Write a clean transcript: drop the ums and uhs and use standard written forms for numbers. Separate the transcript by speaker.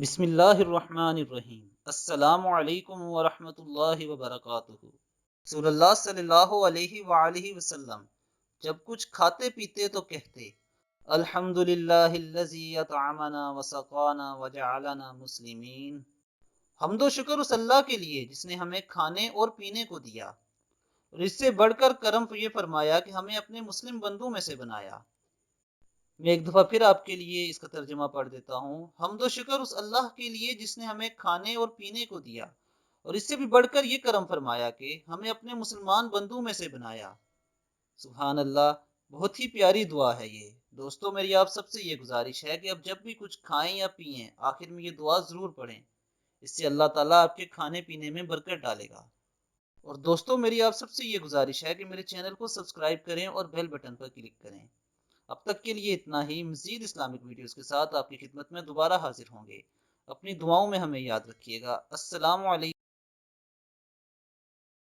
Speaker 1: بسم اللہ الرحمن الرحیم۔ السلام علیکم ورحمۃ اللہ وبرکاتہ۔ رسول اللہ صلی اللہ علیہ وآلہ وسلم جب کچھ کھاتے پیتے تو کہتے الحمد للہ الذی اطعمنا وسقانا وجعلنا مسلمین۔ حمد و شکر اس اللہ کے لیے جس نے ہمیں کھانے اور پینے کو دیا اور اس سے بڑھ کر کرم یہ فرمایا کہ ہمیں اپنے مسلم بندوں میں سے بنایا۔ میں ایک دفعہ پھر آپ کے لیے اس کا ترجمہ پڑھ دیتا ہوں۔ حمد و شکر اس اللہ کے لیے جس نے ہمیں کھانے اور پینے کو دیا اور اس سے بھی بڑھ کر یہ کرم فرمایا کہ ہمیں اپنے مسلمان بندوں میں سے بنایا۔ سبحان اللہ، بہت ہی پیاری دعا ہے یہ۔ دوستو، میری آپ سب سے یہ گزارش ہے کہ اب جب بھی کچھ کھائیں یا پئیں آخر میں یہ دعا ضرور پڑھیں، اس سے اللہ تعالیٰ آپ کے کھانے پینے میں برکت ڈالے گا۔ اور دوستو، میری آپ سب سے یہ گزارش ہے کہ میرے چینل کو سبسکرائب کریں اور بیل بٹن پر کلک کریں۔ اب تک کے لیے اتنا ہی۔ مزید اسلامک ویڈیوز کے ساتھ آپ کی خدمت میں دوبارہ حاضر ہوں گے۔ اپنی دعاؤں میں ہمیں یاد رکھیے گا۔ السلام علیکم۔